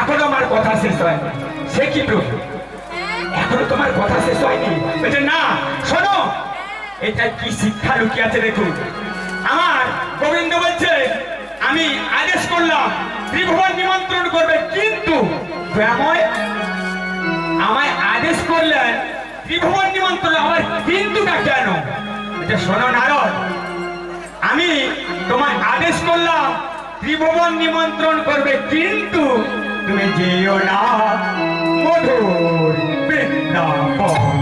এখনো আমার কথা শেষ হয়নি। সে কি প্রভু, এখনো তোমার কথা শেষ হয়নি? বলছে না, শোনো, এটা কি শিক্ষা লুকিয়ে আছে দেখুন। আমার গোবিন্দ বলছে আমি আদেশ করলাম ত্রিভুবন নিমন্ত্রণ করবে, কিন্তু আমায় আদেশ করলেন ত্রিভুবন নিমন্ত্রণ, আমার কিন্তুটা কেন? এটা শোনো নারদ, আমি তোমায় আদেশ করলাম ত্রিভুবন নিমন্ত্রণ করবে, কিন্তু তুমি যেও না মধুর বৃন্দাবন।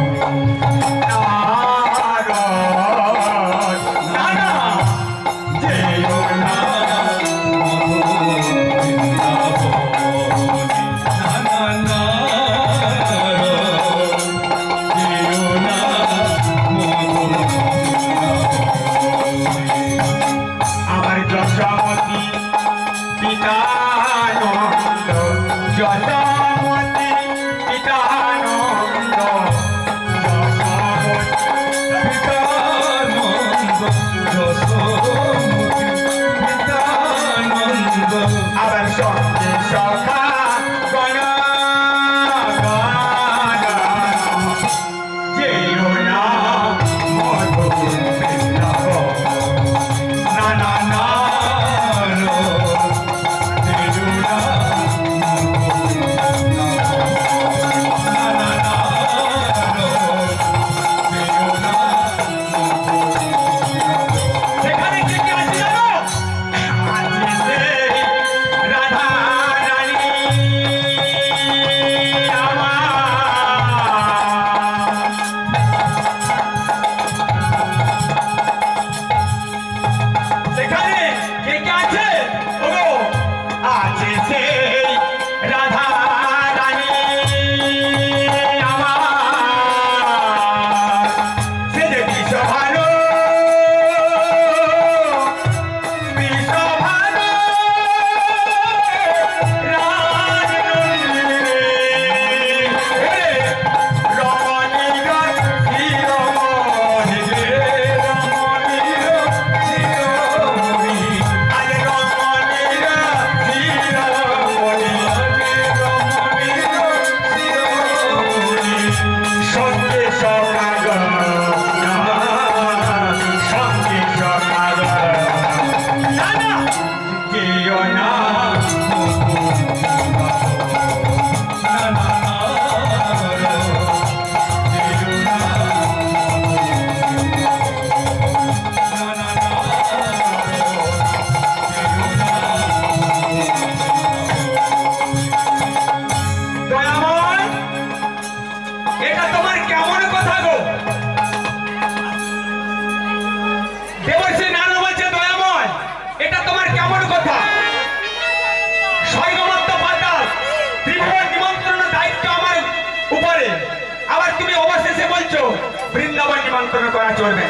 বৃন্দাবন নিমন্ত্রণ করা চলবে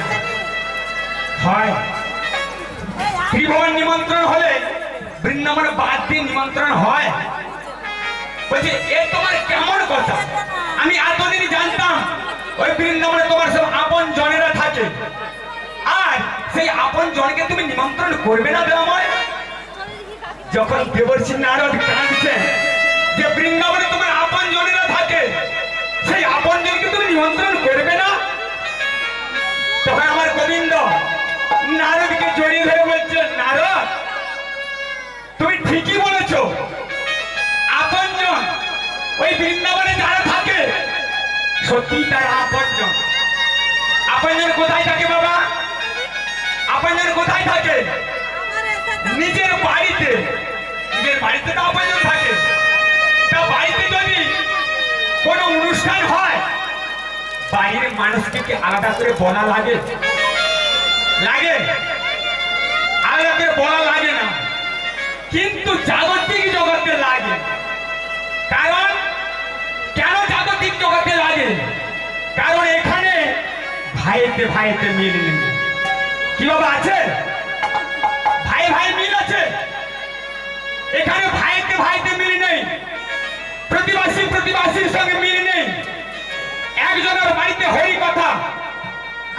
হয়, ত্রিভুবন নিমন্ত্রণ হলে বৃন্দাবন বাদ দিয়ে নিমন্ত্রণ হয়? বলছে এ তোমার কেমন কথা? আমি এতদিন জানতাম ওই বৃন্দাবনে তোমার সব আপন জনেরা থাকে, আর সেই আপন জনকে তুমি নিমন্ত্রণ করবে না দেওয়াময়? যখন দেবর্ষি নারদ কাঁদছে যে বৃন্দাবনে তোমার আপন জনেরা থাকে, সেই আপন জনকে তুমি নিমন্ত্রণ করবে না, তখন আমার গোবিন্দ নারদকে জড়িয়ে ধরে বলছে নারদ তুমি ঠিকই বলেছো, আপনজন ওই বৃন্দাবনে যারা থাকে সত্যি তারা আপনজন। আপনজন কোথায় থাকে বাবা? আপনজন কোথায় থাকে? নিজের বাড়িতে। নিজের বাড়িতে তো আপনজন থাকে। তা বাড়িতে যদি কোনো অনুষ্ঠান হয় বাড়ির মানুষকে কি আলাদা করে বলা লাগে? লাগে? আলাদা করে বলা লাগে না, কিন্তু জাগতিক জগতে লাগে। কারণ কেন জাগতিক জগতে লাগে? কারণ এখানে ভাইতে ভাইতে মিল নেই। কি বাবা আছে? ভাই ভাই মিল আছে, এখানে ভাইতে ভাইতে মিল নেই, প্রতিবাসী প্রতিবাসীর সঙ্গে মিল নেই। একজনের বাড়িতে হরি কথা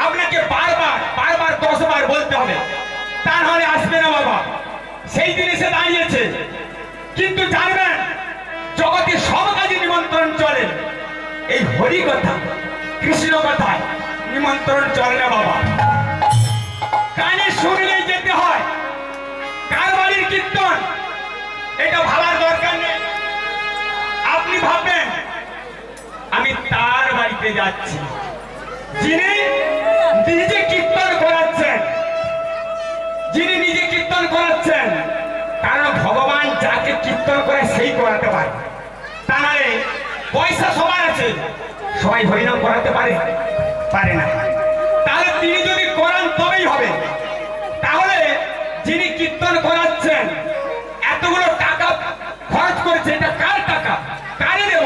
আপনাকে বারবার বারবার 10 বার বলতে হবে, তা নাহলে আসবে না বাবা। সেই জিনিসে দাঁড়িয়েছে। কিন্তু জানবেন নিমন্ত্রণ চলে, এই হরি কথা কৃষ্ণ কথায় নিমন্ত্রণ চলে না বাবা। কানে শুনলেই যেতে হয়। কার বাড়ির কীর্তন এটা ভাবার দরকার নেই। আপনি ভাববেন আমি তার বাড়িতে যাচ্ছি যিনি নিজে কীর্তন করাচ্ছেন, যিনি নিজে কীর্তন করাচ্ছেন। কারণ ভগবান যাকে কীর্তন করে সেই করাতে পারে, তা নাহলে পয়সা সবার আছে, সবাই হরিনাম করাতে পারে না। তাহলে তিনি যদি করান তবেই হবে। তাহলে যিনি কীর্তন করাচ্ছেন এতগুলো টাকা খরচ করেছে, এটা কার টাকা, কারে দেব?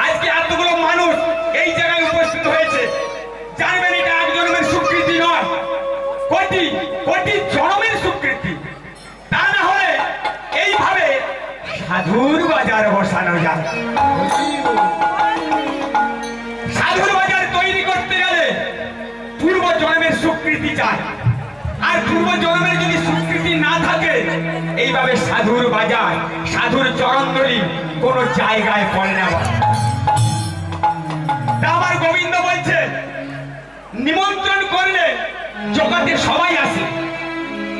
আজকে এতগুলো মানুষ এই জায়গায় উপস্থিত হয়েছে, জানবেন এটা এক জন্মের স্বীকৃতি নয়, কোটি কোটি জন্মের স্বীকৃতি। তা না হলে এইভাবে সাধুর বাজার বসানো যায়। সাধুর বাজার তৈরি করতে গেলে পূর্ব জন্মের স্বীকৃতি চাই, আর পূর্ব জন্মের যদি স্বীকৃতি না থাকে এইভাবে সাধুর বাজার, সাধুর চরণধরি কোন জায়গায় পড়ে না। আমার গোবিন্দ বলছে নিমন্ত্রণ করলে জগতে সবাই আসে।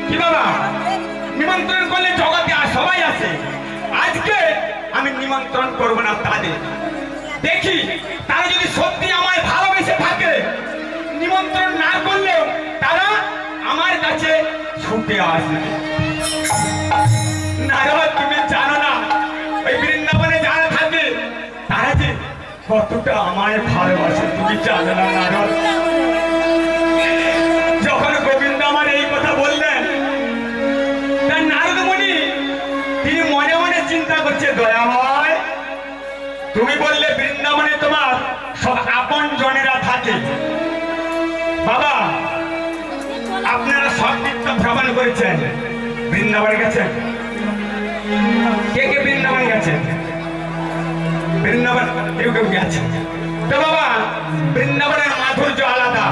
কি বাবা, নিমন্ত্রণ করলে জগতে সবাই আসে। আজকে আমি নিমন্ত্রণ করব না তাদের, দেখি তারা যদি সত্যি আমায় ভালোবেসে থাকে, নিমন্ত্রণ না করলেও তারা আমার কাছে ছুটে আসবে। নারদ, তুমি জানো না ওই বৃন্দাবনে যারা থাকে তারা যে কতটা আমায় ভালোবাসে, তুমি জানো না নারদ। যখন গোবিন্দ আমার এই কথা বললেন, তার নারদ মুনি তিনি মনে মনে চিন্তা করছে, দয়াময় তুমি বললে বৃন্দাবনে তোমার সব আপন জনেরা থাকে। বাবা, আপনারা সব তীর্থ ভ্রমণ করেছেন, বৃন্দাবনে গেছেন? কে কে বৃন্দাবন গেছেন? বৃন্দাবন কেউ কেউ গেছে। তো বাবা, বৃন্দাবনের মাধুর্য আলাদা।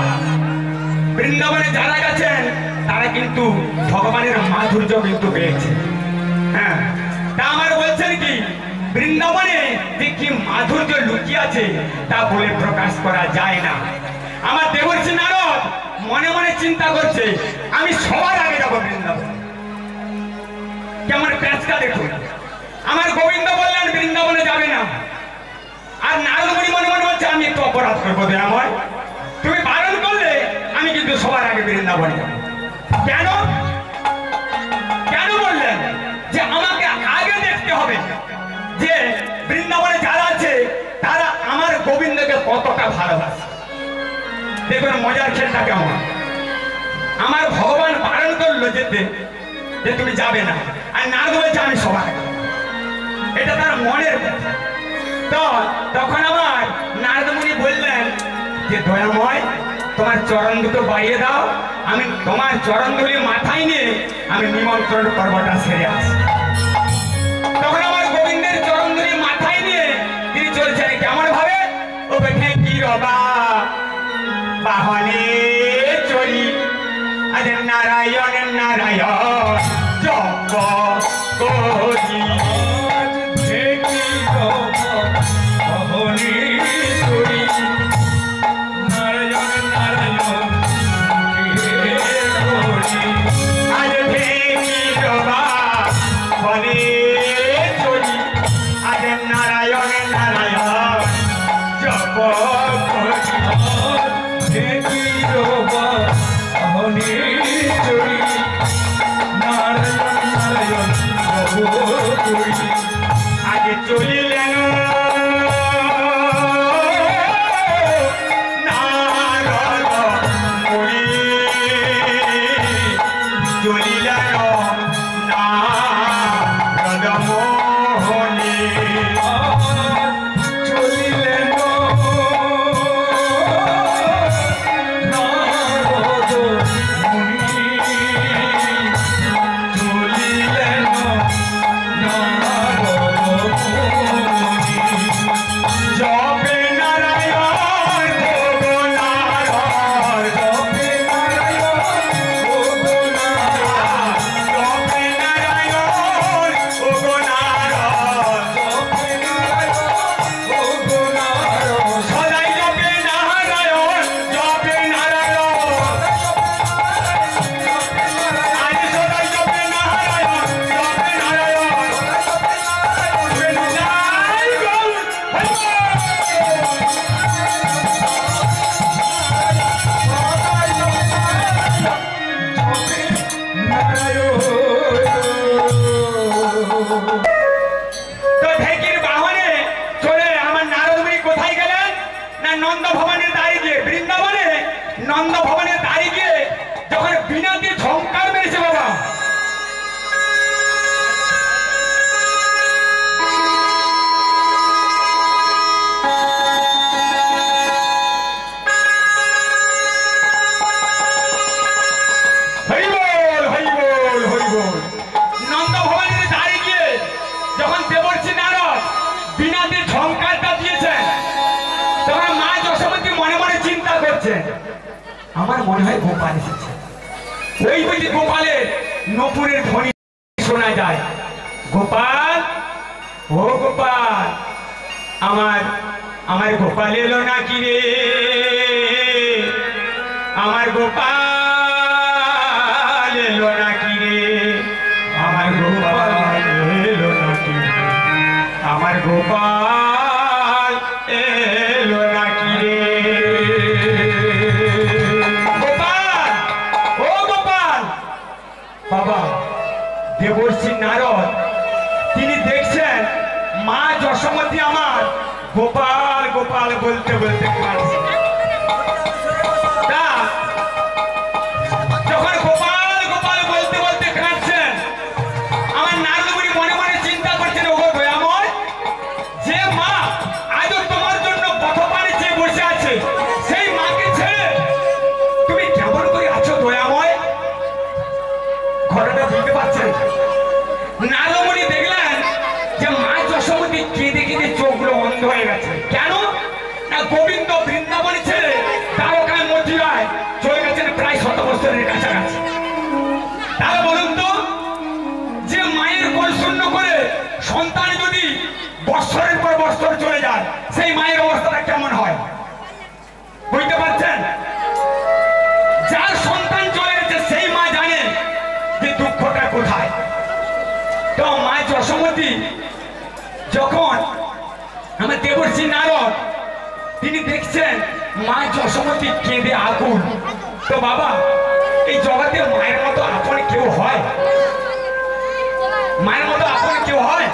বৃন্দাবনে যারা গেছেন তারা কিন্তু ভগবানের মাধুর্য কিন্তু পেয়েছে। হ্যাঁ, তা আমার বলছেন কি, বৃন্দাবনে যে কি মাধুর্য লুকিয়ে আছে তা বলে প্রকাশ করা যায় না। আমার দেবর্ষি নারদ মনে মনে চিন্তা করছে, আমি সবার আগে যাবো বৃন্দাবন। কেমন প্যাঁচকা দেখুন। আমার গোবিন্দ বললেন বৃন্দাবনে যাবে না, আর নারদ মুনি মনে মনে বলছে আমি একটু অপরাধ করবো, দয়াময় তুমি বারণ করলে আমি কিন্তু সবার আগে বৃন্দাবনে যাবো। কেন কেন বললেন যে আমাকে আগে দেখতে হবে যে বৃন্দাবনে যারা আছে তারা আমার গোবিন্দকে কতটা ভালোবাসে। দেখুন মজার খেলটা কেমন। আমার ভগবান বারণ করলো যেতে, যে তুমি যাবে না, আর নারদ বলছে আমি সবার আগে। এটা তার মনের কথা। তো তখন আমার নারদ মুনি বললেন যে দয়াময় তোমার চরণ দুটো বাড়িয়ে দাও, আমি তোমার চরণ ধরে মাথায় নিয়ে আমি নিমন্ত্রণ পর্বটা সেরে আসি। তখন আমার গোবিন্দের চরণ ধরে মাথায় নিয়ে তিনি চলছেন কেমন ভাবে, ও বেঠে কি রবা বাহনে চড়ি, আজ নারায়ণ নারায়ণ জপ করি। আগে চলিলেন নারদ মুনি, চলিলেন নারদ মোহনী, চলিলেন নারদ মুনি, চলিলেন নারদ মোহনী। নন্দ ভবনের দাঁড়িয়ে গিয়ে বৃন্দাবনে নন্দ ভবনের দাঁড়িয়ে গিয়ে যখন বিনা দিয়ে ঝংকার মেরেছে বাবা, নন্দ ভবনের দাঁড়িয়ে গিয়ে যখন দেবর্ষি নারদ বিনা দিয়ে ঝংকারটা দিয়েছেন, তখন মা যশোমতী মনে মনে চিন্তা করছে, আমার মনে হয় গোপাল এসেছে। ওই বুঝি গোপালের নপুরের ধ্বনি শোনা যায়, গোপাল, ও গোপাল, আমার আমার গোপাল এলো নাকি রে, আমার গোপাল এলো নাকি রে, আমার গোপাল এলো নাকি রে, আমার গোপাল এলো নাকি রে, গোপাল, ও গোপাল। বাবা দেবর্ষি নারদ তিনি দেখছেন মা যশোমতী আমার গোপাল গোপাল বলতে বলতে কাঁদছে। যখন গোপাল গোপাল বলতে বলতে কাঁদছেন, আমার নারদমণি মনে মনে চিন্তা করছেন, ওগো দয়াময়, যে মা আজও তোমার জন্য পথপানে চেয়ে বসে আছে, সেই মাকে ছেড়ে তুমি কেমন করে আছো দয়াময়? ঘটনা বুঝতে পারছেন? নারদমণি দেখলেন যে মা যশোমতী কেঁদে কেঁদে চোখগুলো বন্ধ হয়ে গেছে। কেন না, গোবিন্দ বৃন্দাবনে ছেড়ে দ্বারকায় মথুরায় চলে গেছেন প্রায় 100 বছরের কাছাকাছি। তাহলে বলুন তো, যে মায়ের কোল শূন্য করে সন্তান যদি বৎসরের পর বৎসর চলে যায়, সেই মায়ের অবস্থাটা কেমন হয় বুঝতে পারছেন? যার সন্তান চলে গেছে সেই মা জানে যে দুঃখটা কোথায়। তো মা যশোমতী যখন আমার দেবর্ষি নারদ তিনি দেখছেন মা যশোমতী কেঁদে আকুল, তো বাবা এই জগতে মায়ের মতো আপন কেউ হয়? মায়ের মতো আপন কেউ হয়?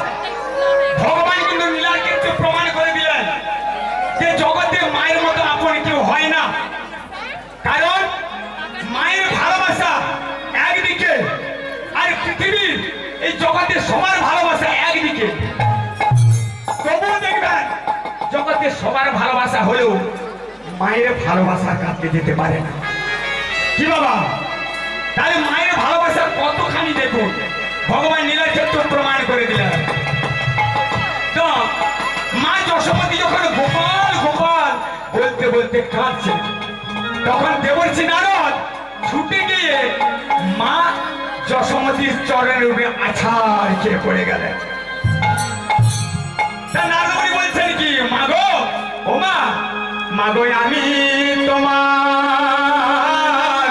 ভগবান কিন্তু লীলার ক্ষেত্রে প্রমাণ করে দিলেন যে জগতে মায়ের মতো আপন কেউ হয় না। কারণ মায়ের ভালোবাসা একদিকে, আর পৃথিবীর এই জগতে সবার ভালোবাসা একদিকে। তবুও দেখবেন জগতে সবার ভালোবাসা হলেও মায়ের ভালোবাসা কাটতে যেতে পারে না। কি বাবা? তাহলে মায়ের ভালোবাসা কতখানি দেখুন, ভগবান লীলার ক্ষেত্রে প্রমাণ করে দিলেন। তো মা যশোমতী যখন গোপাল গোপাল বলতে বলতে কাঁদছে, তখন দেবর্ষি নারদ ছুটে গিয়ে মা যশোমতীর চরণের উপরে আছাড় খেয়ে পড়ে গেলেন। নারদমণি বলছেন কি, মাগো, ও মা, মাগো আমি তোমার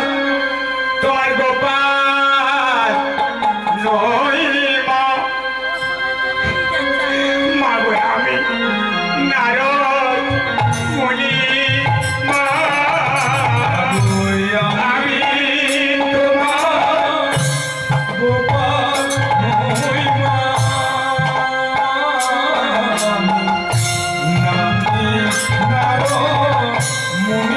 তোমার গোপাল নই মা, মাগো আমি নারদ মুনি মা, আমি তোমার গোপাল নই মা, নারদ মুনি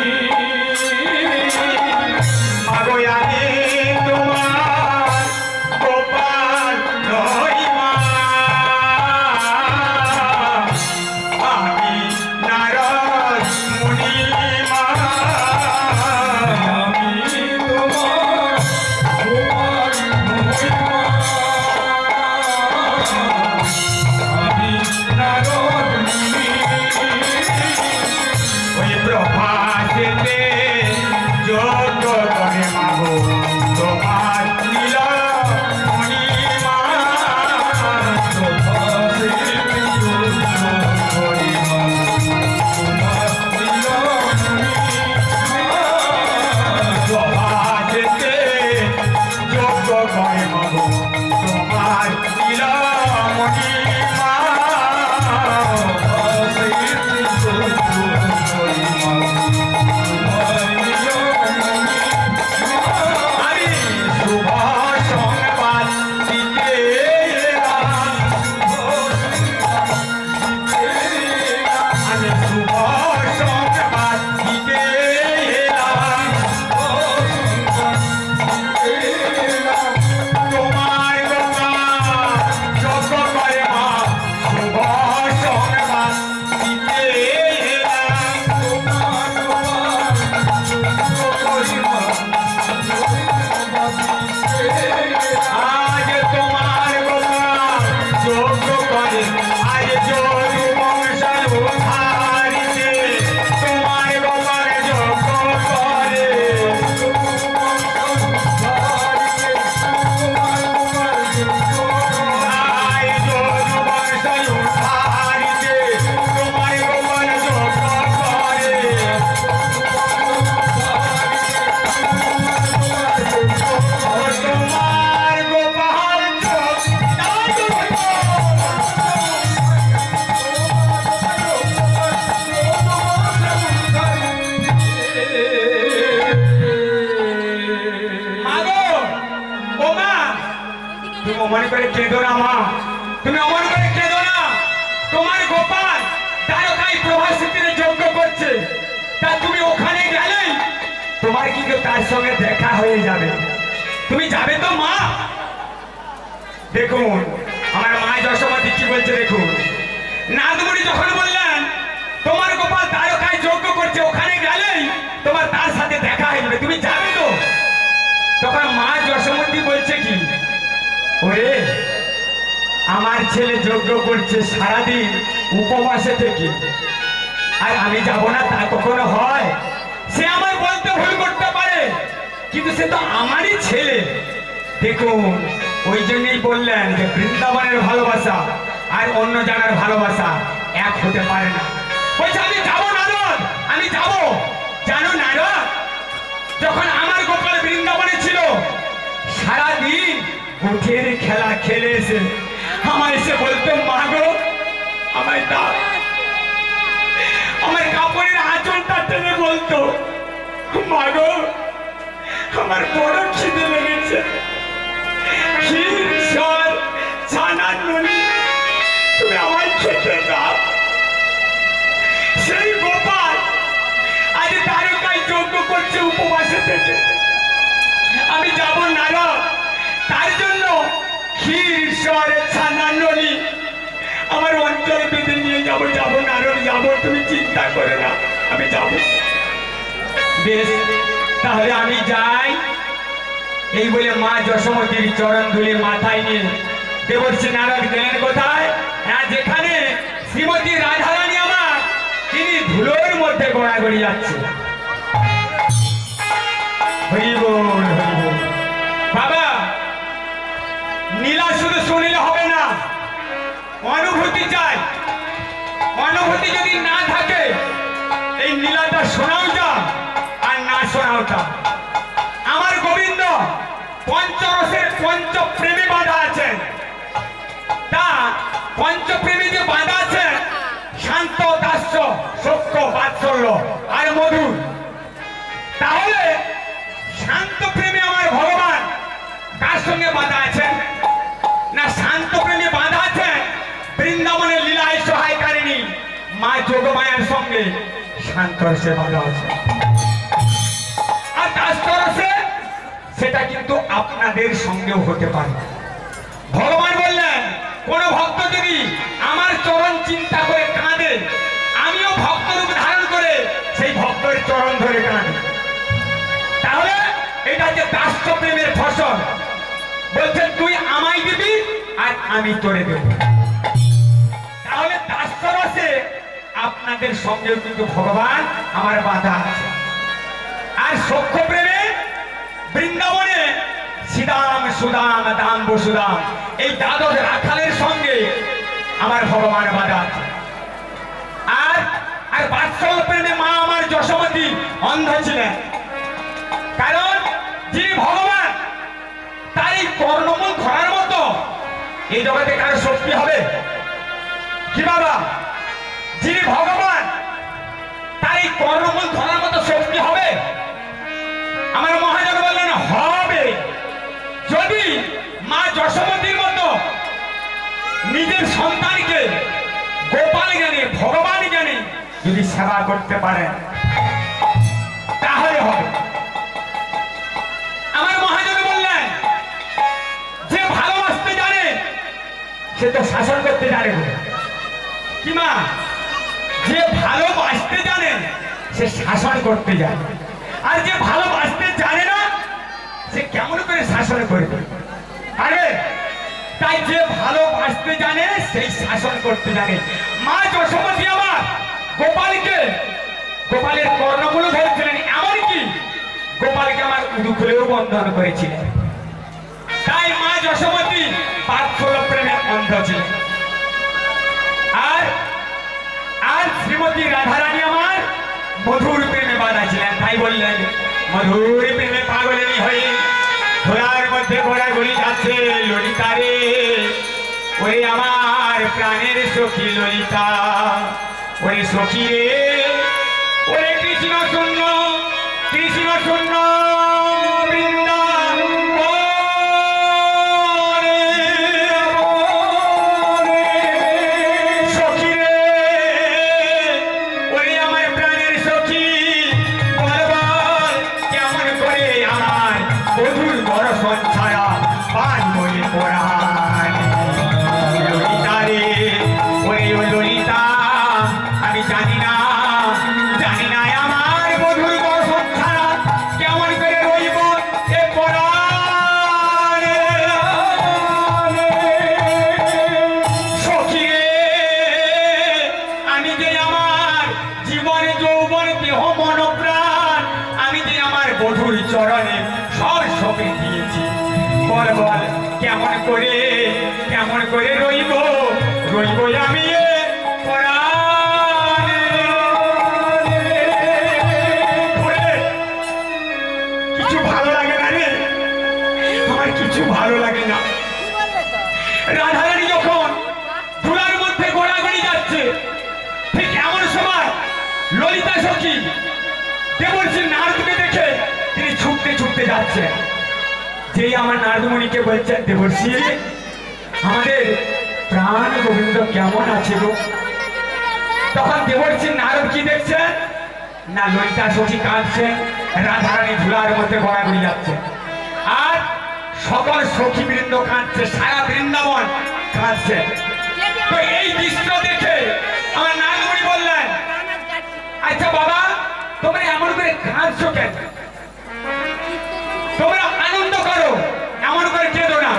কেঁদো না মা, তুমি অমর করে কেঁদো না। তোমার গোপাল দ্বারকায় প্রভাসিতে যজ্ঞ করছে, তা তুমি ওখানে গেলেই তোমার কিন্তু তার সঙ্গে দেখা হয়ে যাবে। তুমি যাবে তো মা? দেখুন আমার মা যশোমতী কি বলছে দেখুন। নারদমুনি যখন বললেন তোমার গোপাল দ্বারকায় যজ্ঞ করছে, ওখানে গেলেই তোমার তার সাথে দেখা হয়ে যাবে, তুমি যাবে তো? তখন মা যশোমতী বলছে কি, ওরে আমার ছেলে যজ্ঞ করছে সারাদিন উপবাসে থেকে, আর আমি যাব না তা কখনো হয়? সে আমার বলতে ভুল করতে পারে, কিন্তু সে তো আমারই ছেলে। দেখুন ওই জন্যই বললেন যে বৃন্দাবনের ভালোবাসা আর অন্য জায়গার ভালোবাসা এক হতে পারে না। বলছে আমি যাবো নারদ, আমি যাব। জানো নারদ, যখন আমার গোপাল বৃন্দাবনে ছিল সারাদিন উঠের খেলা খেলে এসে আমায় এসে বলতো মা গো আমায় দাও, আমার কাপড়ের আঁচলটা টেনে বলতো মা গো আমার বড় খিদে লেগেছে, ক্ষীর সর ছানার ননি তুমি আমায় খেতে দাও। সেই গোপাল আজ দ্বারকায় যজ্ঞ করছে উপবাসে থেকে, আমি যাব নারদ, তার জন্য ক্ষীর সর ছানার ননি আমার অঞ্চল বেঁধে নিয়ে যাবো। যাবো নারদ যাবো, তুমি চিন্তা করে না, আমি যাব। বেশ তাহলে আমি যাই। এই বলে মা যশোমতীর চরণ ধুলি মাথায় নিয়ে দেবর্ষি নারদ গেলেন কোথায়? হ্যাঁ, যেখানে শ্রীমতী রাধারানী আমার তিনি ধুলোর মধ্যে গড়াগড়ি যাচ্ছে। হরি বল হরি বল। বাবা নীলা শুধু শুনলে হবে না, অনুভূতি চাই। অনুভূতি যদি না থাকে এই নীলাটা শোনাও যা আর না শোনাও তা। আমার গোবিন্দ পঞ্চরসের পঞ্চপ্রেমী বাঁধা আছেন, তা পঞ্চপ্রেমী যে বাঁধা আছেন শান্ত দাস্য সখ্য বাৎসল্য আর মধুর, তাহলে শান্ত প্রেমী আমার ভগবান কার সঙ্গে বাঁধা আছেন? না শান্ত প্রেমী বাঁধা আছেন বৃন্দাবনের লীলায় সহায়কারিণী মা যোগমায়ার সঙ্গে শান্ত রসে বাঁধা আছে। আর দাস্য রসে সেটা কিন্তু আপনাদের সঙ্গেও হতে পারে। ভগবান বললেন কোন ভক্ত যদি আমার চরণ চিন্তা করে কাঁদে, আমিও ভক্ত রূপ ধারণ করে সেই ভক্তের চরণ ধরে কাঁদে। তাহলে এটা যে দাস্য প্রেমের ফসল, বলছেন তুই আমায় দিবি আর আমি তোরে দেব। তাহলে দাস্য রসে আপনাদের সঙ্গেও কিন্তু ভগবান আমার বাধা আছে। আর সখ্য প্রেমে বৃন্দাবনে শ্রীদাম সুদাম দাম বসুদাম এই দ্বাদশ রাখালের সঙ্গে আমার ভগবান বাধা আছে। আর আর বাৎসল্য প্রেমে মা আমার যশোমতী অন্ধ ছিলেন, কারণ যিনি ভগবান তার এই কর্ণমূল ধরার মতো এই জগতে কারো শক্তি হবে কি বাবা? যিনি ভগবান তার এই কর্ণমূল ধরার মতো শক্তি হবে? আমার মহাজন বললেন হবে, যদি মা যশোমতীর মতো নিজের সন্তানকে গোপাল জ্ঞানী ভগবান জ্ঞানী যদি সেবা করতে পারেন তাহলে হবে। আমার মহাজন বললেন যে ভালোবাসতে জানে সে তো শাসন করতে জানে কি মা? যে ভালোবাসতে জানে সে শাসন করতে জানে, আর যে ভালোবাসতে জানে না সে কেমন করে শাসন করবে? আরে তাই যে ভালোবাসতে জানে সেই শাসন করতে জানে। মা যশোমতী আমার গোপালকে গোপালের কর্ণগুলো ধরেছিলেন, এমনকি গোপালকে আমার উদু খুলেও বন্ধন করেছিলেন। তাই মা যশোমতী বাৎসল্য প্রেমে অন্ধ ছিলেন। আর আর শ্রীমতী রাধারানী আমার মধুর প্রেমে বাধা ছিলেন। তাই বললেন মধুর প্রেমে পাগলেনি হয়ে ঘোড়ার মধ্যে ঘোড়াঘুরি যাচ্ছে ললিতা রে, ওরে আমার প্রাণের সখী ললিতা, ওরে সখী রে, ওরে কৃষ্ণ শূন্য কৃষ্ণ শূন্য বৃন্দাবনে করে রইব আমি কিছু ভালো লাগে না রে, আমার কিছু ভালো লাগে না। রাধারানী যখন ধুলার মধ্যে গোড়াগড়ি যাচ্ছে, ঠিক এমন সময় ললিতা সখী দেবর্ষি নারদকে দেখে তিনি ছুটতে ছুটতে যাচ্ছেন। যেই আমার নারদমণিকে বলছেন, দেবর্ষি আমাদের প্রাণ গোবিন্দ কেমন আছে গো? তখন দেবর্ষি নারদ কি দেখছেন না, ললিতা সখী কাঁদছেন, রাধারানী ধুলার মধ্যে গোড়াগড়ি যাচ্ছে, আর সকল সখী বৃন্দ কাঁদছে, সারা বৃন্দাবন কাঁদছে। তো এই দৃশ্য দেখে আমার নারদমণি বললেন, আচ্ছা বাবা তোমরা এমন করে কাঁদছো কেন? তোমরা আনন্দ করো, এমন করে কেঁদো না।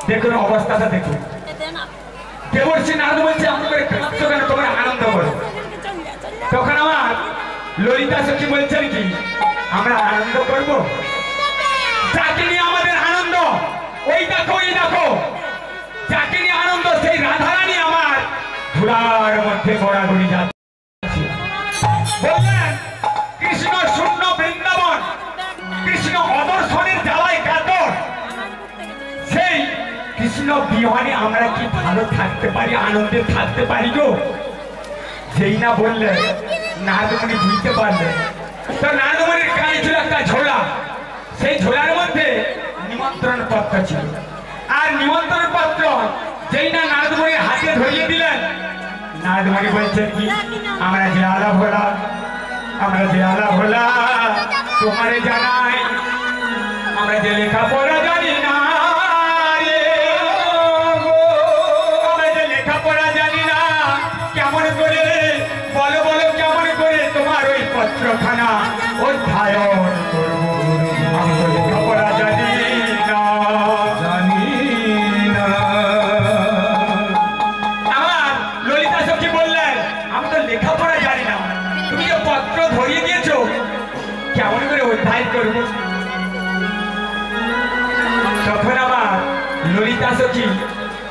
দেখুন অবস্থাটা দেখুন। দেবর্ষি নারদ বলছে এমন করে কাঁদছো কেন, তোমরা আনন্দ করো। তখন আমার ললিতা সখী বলছেন কি, আমরা আনন্দ করবো? যাকে নিয়ে আমাদের আনন্দ, ওই দেখো যাকে নিয়ে আনন্দ, সেই রাধারানী আমার ধুলার মধ্যে গোড়াগড়ি যাচ্ছে। বললেন কৃষ্ণ শূন্য বৃন্দাবন, কৃষ্ণ অদর্শনের জ্বালায় কাতর, সেই কৃষ্ণ বিহনে আমরা কি ভালো থাকতে পারি, আনন্দে থাকতে পারি গো? যেই না বললেন নারদমণি বুঝতে পারলেন। তো নারদমণির কানে ছিল একটা ঝোলা, সেই ঝোলার মধ্যে নিমন্ত্রণ পত্র ছিল। আর নিমন্ত্রণ পত্র যেই না নারদমণির হাতে ধরিয়ে দিলেন, নারদমণি বলছেন কি, আমরা যে আলাপ হলা তোমারে জানাই, আমরা যে লেখাপড়া জানি না রে, আমরা যে লেখাপড়া জানি না, কেমন করে বলো কেমন করে তোমার ওই পত্রখানা অধ্যয়ন করবো? আমি তো লেখাপড়া জানি না। আমার ললিতা সখী বললেন, আমি তো লেখাপড়া জানি না, তুমি যে পত্র ধরিয়ে দিয়েছো কেমন করে অধ্যয়ন করবো? তখন আমার ললিতা সখী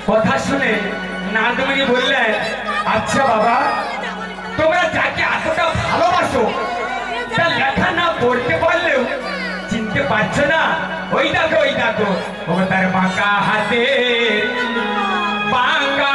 কথা শুনে নারদমণি বললেন, আচ্ছা বাবা তোমরা যাকে এতটা ভালোবাসো, তার লেখা না পড়তে পারলেও চিনতে পারছো না? ওই দেখো ও তার বাঁকা হাতে বাঁকা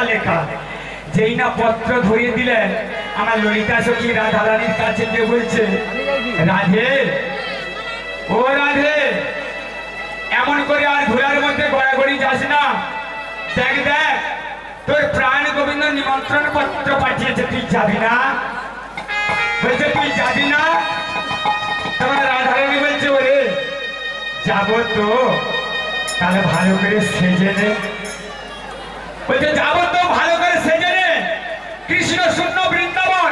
লেখা, যেই না পত্র ধরিয়ে দিলেন, আমার ললিতা সখী রাধারানীর কাছে গিয়ে বলছে, রাধে ও রাধে, এমন করে আর ধুলার মধ্যে গড়াগড়ি যাস না। দেখ তোর প্রাণ গোবিন্দ নিমন্ত্রণ পত্র পাঠিয়েছে, তুই যাবি না? বলছে তুই যাবি না? তখন রাধারানী বলছে, ওরে যাবো তো, তাহলে ভালো করে সেজে নে। বলছে যাবো তো, ভালো করে সেজে নে। কৃষ্ণ শূন্য বৃন্দাবন,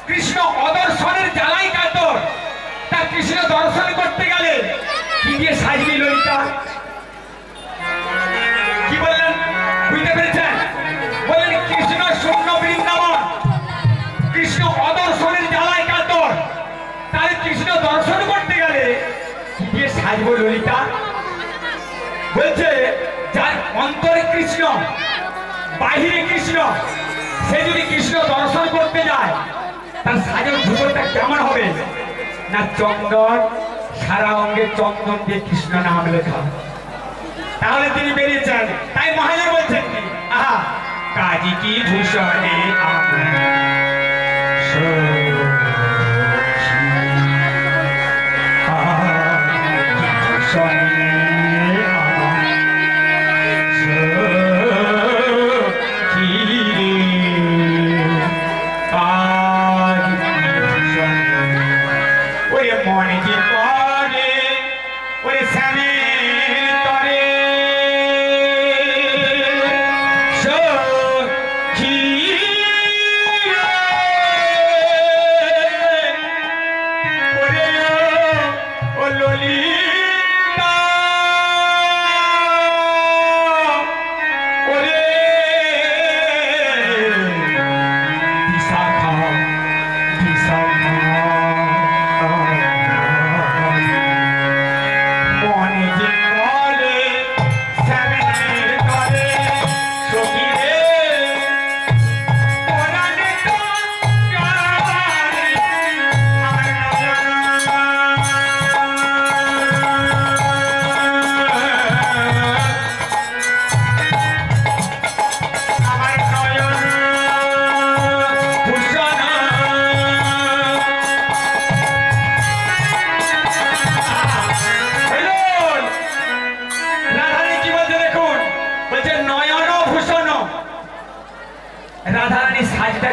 কৃষ্ণ অদর্শনের জ্বালাই কাতর, তা কৃষ্ণ দর্শন করতে গেলে কি দিয়ে সাজবি ললিতা? কি বললেন বুঝতে পেরেছেন? বললেন কৃষ্ণ শূন্য বৃন্দাবন, কৃষ্ণ অদর্শনের জ্বালাই কাতর, তাহলে কৃষ্ণ দর্শন করতে গেলে কি দিয়ে সাজবো ললিতা? বলছে যার অন্তরে কৃষ্ণ, বাহিরে কৃষ্ণ, সে যদি কৃষ্ণ দর্শন করতে যায় তার সাজের ধ্রুবটা কেমন হবে না চন্দন সারা অঙ্গে চন্দন দিয়ে কৃষ্ণ নাম লেখা। তাহলে তিনি বেরিয়েছেন। তাই মহাজন বলছেন কি আহা কাজী কি ভূষণে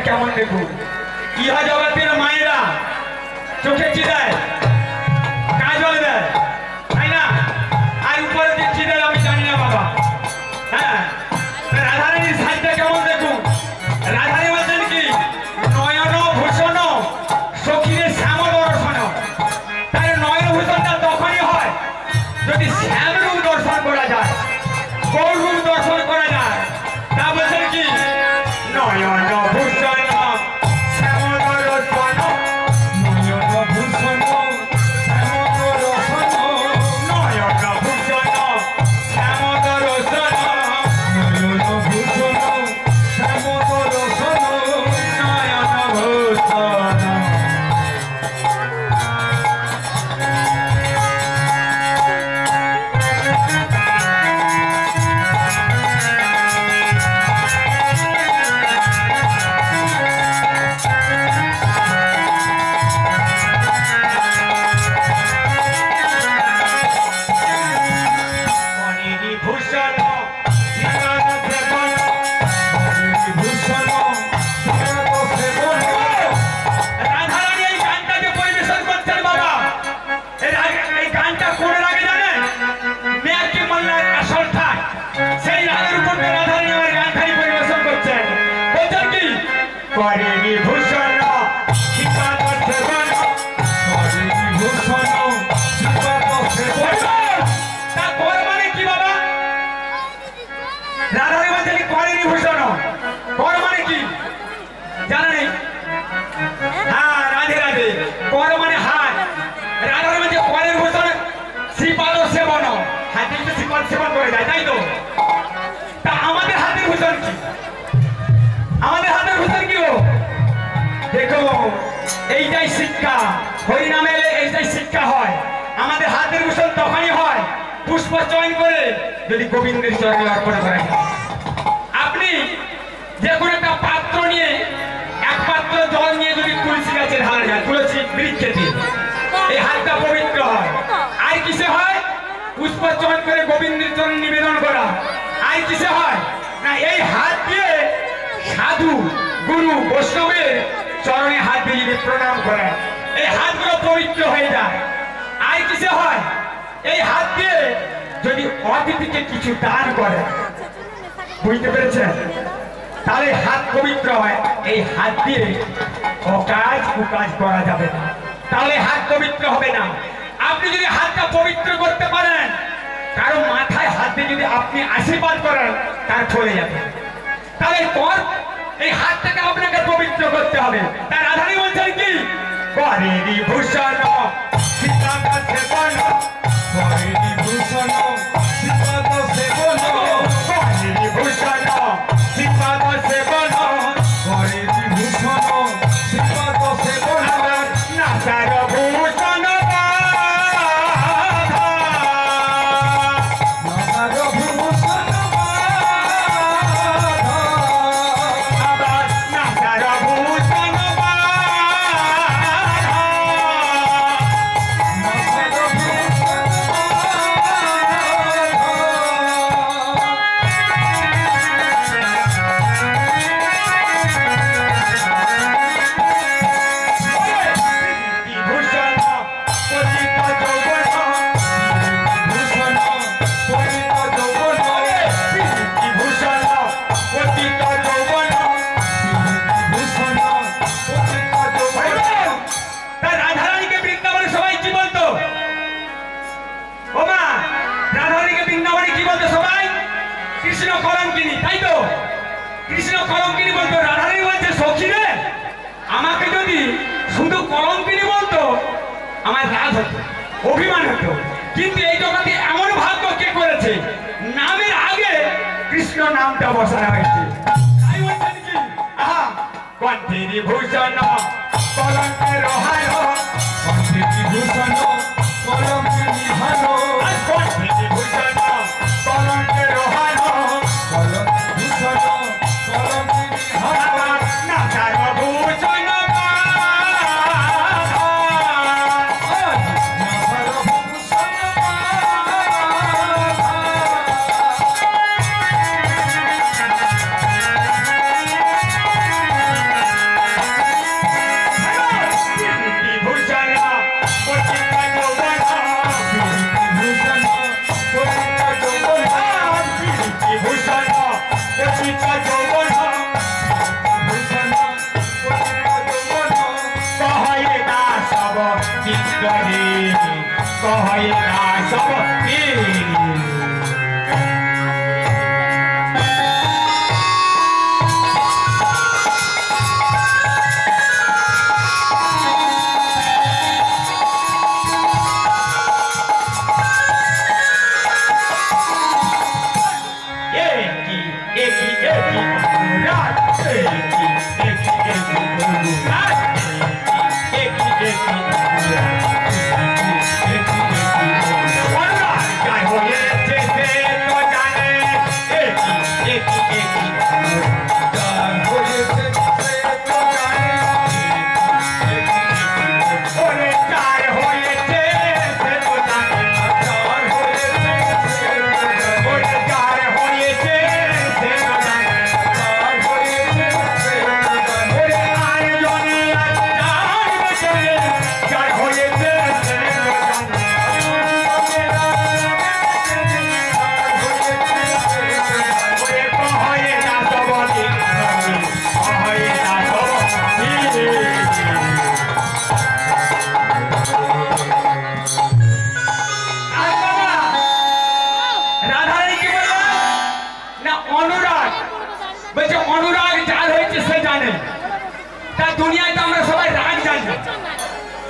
কেমন দেখুন ইহা জগতের মায়েরা চোখে চিদায় কাজল দেয় তাই না আর উপরে যে চিদায় আমি জানি না বাবা। হ্যাঁ রাধারানীর সাজটা কেমন দেখুন। রাধারানী বলছেন কি নয়ন ভূষণ সখীরে শ্যাম দর্শন। তাই নয়ন ভূষণটা তখনই হয় যদি শ্যাম রূপ দর্শন করা যায় গৌর রূপ দর্শন করা যায়। তা বলছেন কি নয়ন ভূষণ সেবন করে যায় তাই তো। তা আমাদের হাতের ভূষণ কি আমাদের হাতের ভূষণ কি দেখো এইটাই শিক্ষা হরিনামে এইটাই শিক্ষা হয়। আমাদের হাতের ভূষণ তখনই হয় পুষ্প চয়ন করে যদি গোবিন্দের চরণে অর্পণ করা যায়। আপনি যে কোনো একটা পাত্র নিয়ে এক পাত্র জল নিয়ে যদি তুলসী গাছে ঢালা যায় তুলসী বৃক্ষেতে এই হাতটা পবিত্র হয়। আর কিসে হয় পুষ্প চয়ন করে গোবিন্দের চরণ নিবেদন করা। আর কিসে হয় না এই হাত দিয়ে সাধু গুরু বৈষ্ণবের চরণে হাত দিয়ে যদি প্রণাম করে এই হাতগুলো পবিত্র হয়ে যায়। আর কিসে হয় এই হাত দিয়ে যদি অতিথিকে কিছু দান করে বুঝতে পেরেছেন তাহলে হাত পবিত্র হয়। এই হাত দিয়ে অকাজ কুকাজ করা যাবে না তাহলে হাত পবিত্র হবে না। আপনি যদি হাতটা পবিত্র করতে পারেন কারো মাথায় হাত দিয়ে যদি আপনি আশীর্বাদ করেন তার চলে যাবে। তাহলে পর এই হাতটাকে আপনাকে পবিত্র করতে হবে। তার রাধারানী বলছেন কি করেরি ভূষণ সীতা সেবন করেরি ভূষণ সীতা সেবন করেরি ভূষণ সীতা সেবন করেরি ভূষণ সীতা রাধারানী কি বলতো সবাই? কৃষ্ণ কলঙ্কিনী, তাই তো? কৃষ্ণ কলঙ্কিনী বলতো, রাধারানী বলছে সখী রে আমাকে যদি শুধু কলঙ্কিনী বলতো আমার রাগ হতো, অভিমান হতো। কিন্তু এই জগতে এমন ভাগ্য কে করেছে, নামের আগে কৃষ্ণ নামটা বসানো হয়েছে। তাই বলছেন কি, আহা কণ্ঠে বিভূষণ কলঙ্কের হার, কণ্ঠে বিভূষণ কলঙ্কের হার, কণ্ঠে বিভূষণ কলঙ্কের হার, কলঙ্কের ভূষণ কলঙ্কের হার, নাচার ভূষণ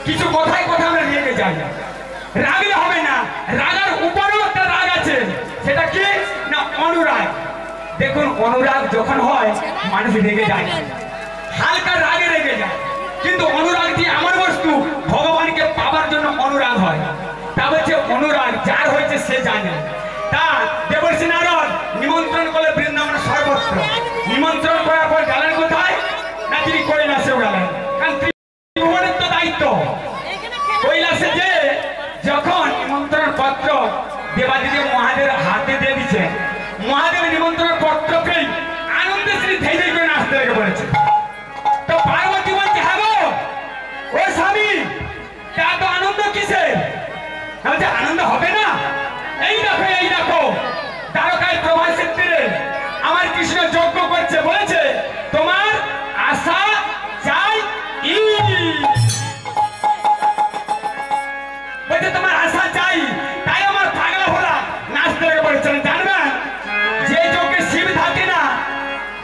কিছু কথাই কথা আমরা রেগে যাই। রাগলে হবে না, রাগার উপরেও একটা রাগ আছে, সেটা কি না অনুরাগ। দেখুন অনুরাগ যখন হয় মানুষ রেগে যায়, হালকা রাগে রেগে যায়, কিন্তু অনুরাগ যে আমার বস্তু ভগবানকে পাবার জন্য অনুরাগ হয়। তা বলছে অনুরাগ যার হয়েছে সে জানে। তা দেবর্ষি নারদ নিমন্ত্রণ করলে বৃন্দাবন সর্বত্র, নিমন্ত্রণ করার পর গেলেন কোথায় না তিনি কৈলাসেও গেলেন, কারণ ত্রিভুবনের তো দায়িত্ব। কৈলাসে যে যখন নিমন্ত্রণ পত্র দেবাদিদেব মহাদেবের হাতে দিয়ে দিচ্ছে, মহাদেব নিমন্ত্রণ পত্র পেয়ে আনন্দে শ্রী ধেই ধেই করে নাচতে লেগে পড়েছে। তো পার্বতী বলছে হ্যাঁ গো ও স্বামী এত আনন্দ কিসের? বলছে আনন্দ হবে না, এই দেখো দ্বারকায় প্রভাস ক্ষেত্রে আমার কৃষ্ণ যজ্ঞ করছে, বলেছে তোমার আশা চাই, বলছে তোমার আশা চাই, তাই আমার পাগলা ভোলা নাচতে লেগে পড়েছেন। জানবেন যে যজ্ঞে শিব থাকে না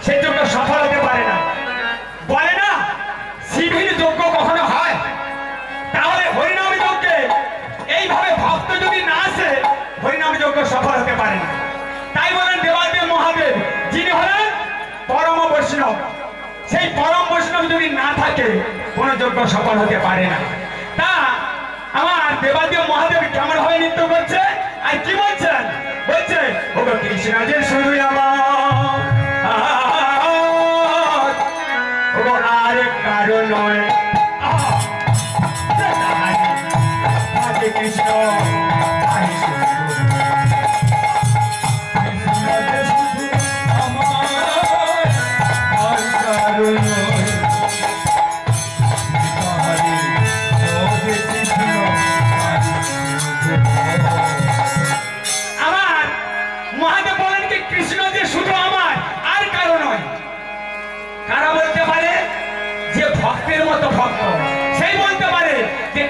সে যজ্ঞ সফল হতে পারে না। বলে না শিবের যজ্ঞ কখনো হয়, তাহলে হরিনাম যজ্ঞে এইভাবে ভক্ত যদি না আসে হরিনাম যজ্ঞ সফল হতে পারে না। তাই বলেন দেবাদেব মহাদেব যিনি হলেন পরম বৈষ্ণব, সেই পরম বৈষ্ণব যদি না থাকে কোন যজ্ঞ সফল হতে পারে না। তা আমার দেবাদেব মহাদেব কেমন ভাবে নৃত্য করছে আর কি বলছেন? বলছে ও কৃষ্ণ যে শুধু আমার আর কারো নয়, কৃষ্ণ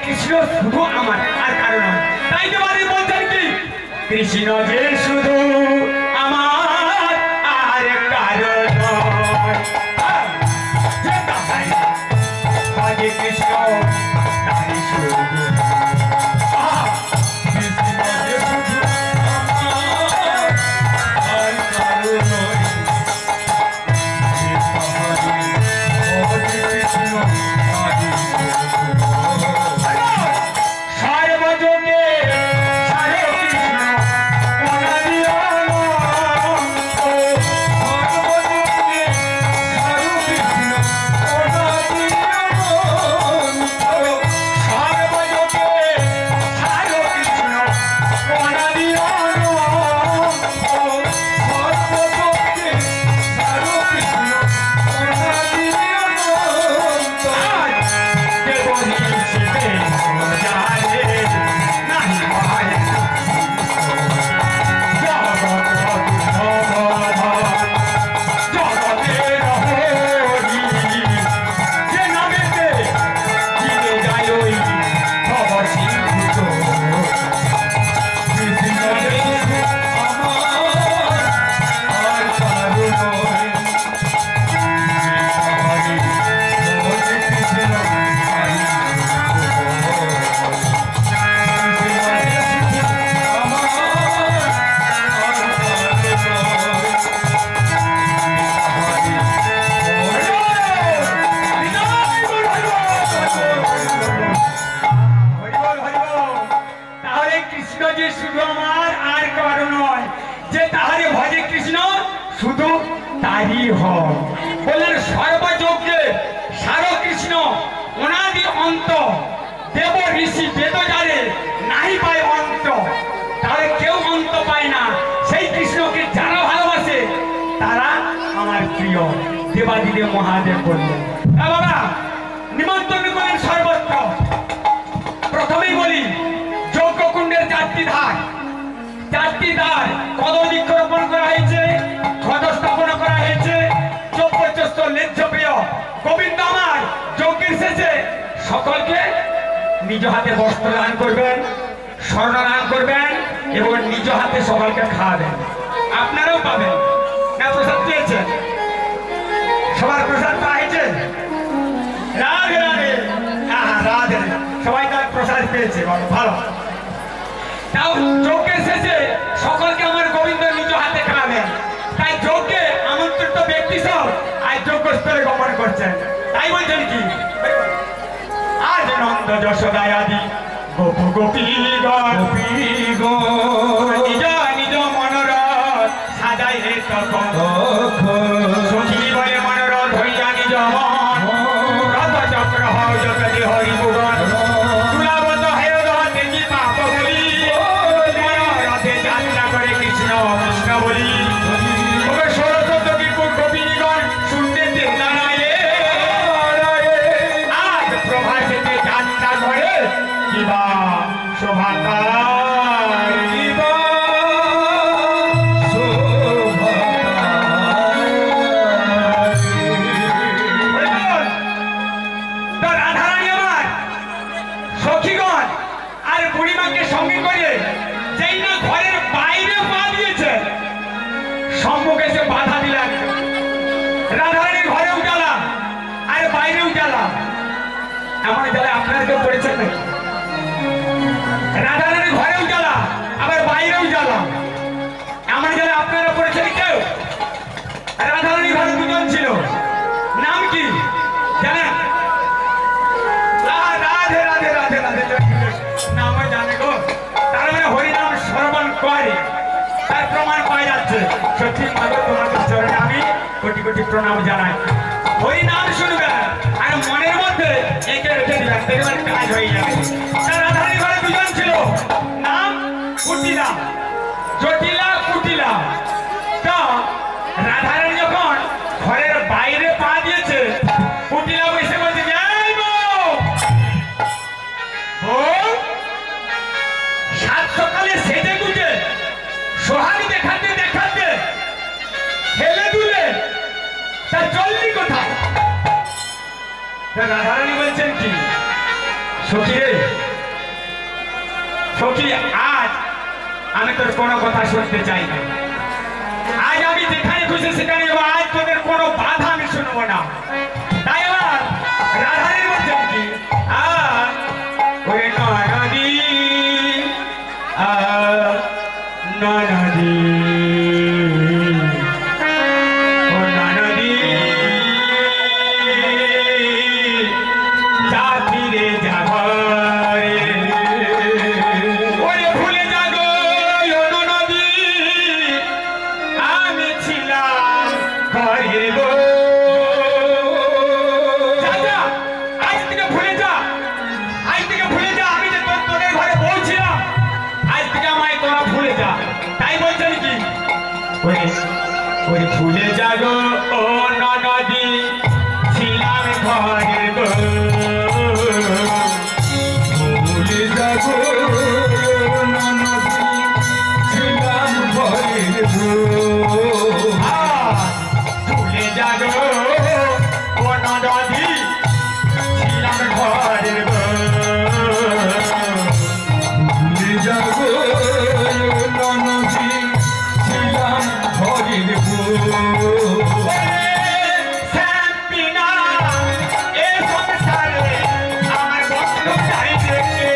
কৃষ্ণ শুধু আমার আর কারণ নয়। তাই দেবাদেব বলছেন কি কৃষ্ণ যে শুধু আমার আর কারো নয় ভজে কৃষ্ণ তারি শুধু দেবাদিদেব মহাদেব বললেন বাবা নিমন্ত্রণ করেন সর্বত্র। প্রথমেই বলি যজ্ঞকুণ্ডের চারটি ধার কদবৃক্ষরোপণ করা হয়েছে, ধ্বজ স্থাপন করা হয়েছে। চৌপচস্ত লেজ্জপ্রিয় গোবিন্দ আমার যজ্ঞের শেষে সকলকে নিজ হাতে বস্ত্র দান করবেন, স্বর্ণ দান করবেন এবং নিজ হাতে সকলকে খাওয়াবেন। আপনারাও পাবেন না? প্রসাদ পেয়েছেন? সবার প্রসাদ পাওয়া হয়েছে? রাধে রাধে। রাধে, সবাই তার প্রসাদ পেয়েছে, ভালো। তাও যজ্ঞের শেষে সকলকে আমার গোবিন্দ নিজ হাতে খাওয়াবেন। তাই যজ্ঞে আমন্ত্রিত ব্যক্তি সব আজ যজ্ঞস্থলে গমন করছেন। তাই বলছেন কি, আজ নন্দ যশোদায় আদি গোপ গোপীগণ নিজ নিজ মনোরথ সাজাই হে তখন সখী বলে মনোরথ হইয়া নিজ মন রথ চক্র হও জগতে হরি ভুবন তুলাবত হেয় রথে কি পাপ বলি মনোরথে যাত্রা করে কৃষ্ণ কৃষ্ণ বলি ষোড়শ গোপীগণ শুনতে দাঁড়ায় আজ প্রভাসেতে যাত্রা করে কিবা শোভা এমন জ্বালা আপনার কেউ পড়েছেন নাকি? রাধারানীর ঘরেও জ্বালা আবার বাইরেও জ্বালা, এমন জ্বালা আপনারা পড়েছেন কেউ? রাধারানীর ঘরে দুজন ছিল, নাম কি জানেন? রাধে রাধে রাধে রাধে নাম জানে গো। তার মানে হরিনাম শ্রবণ করে, তার প্রমাণ পাওয়া যাচ্ছে। সত্যি ভাবে তোমাদের চরণে আমি কোটি কোটি প্রণাম জানাই। হরিনাম শুনবেন আর মনের মধ্যে একে রেখে দিবেন, দেখবেন কাজ হয়ে যাবে। রাধারানীর ঘরে দুজন ছিল, নাম কুটিলা, জটিলা কুটিলা। তো রাধারানী যখন ঘরের বাইরে পা দিয়েছে, কুটিলা বসে বলছে সাত সকালে সেজে গুজে সোহাগ দেখাতে দেখাতে হেলে দুলে তা চললি কোথায়? রাধারানী বলছেন কি, সখী রে সখী, আজ আমি তোর কোনো কথা শুনতে চাই না। আজ আমি যেখানে খুশি সেখানে যাবো, আজ তোদের কোনো বাধা আমি শুনবো না। তাই আমার রাধারের মধ্যে কি ওই নয়নাদি নয়নাদি ও নয়নাদি যা ফিরে যাব ওরে ভুলে যাগো নয়নাদি আমি ছিলাম ঘরে গো। আজ থেকে ভুলে যা, আজ থেকে ভুলে যা আমি যে তোদের ঘরে বলছিলাম, আজ থেকে আমায় তোরা ভুলে যা। তাই বলছেন কি ওরে ভুলে যাগো ও নয়নাদি ছিলাম ঘরে গো, ভুলে যাগো নয়নাদি ছিলাম ঘরে গো, ভুলে যাগো ও নয়নাদি ছিলাম ঘরে গো, ভুলে যাগো নয়নাদি ছিলাম ঘরে গো। শ্যামপিনা এ সংসারে আমার বন্ধু চাইছে কে,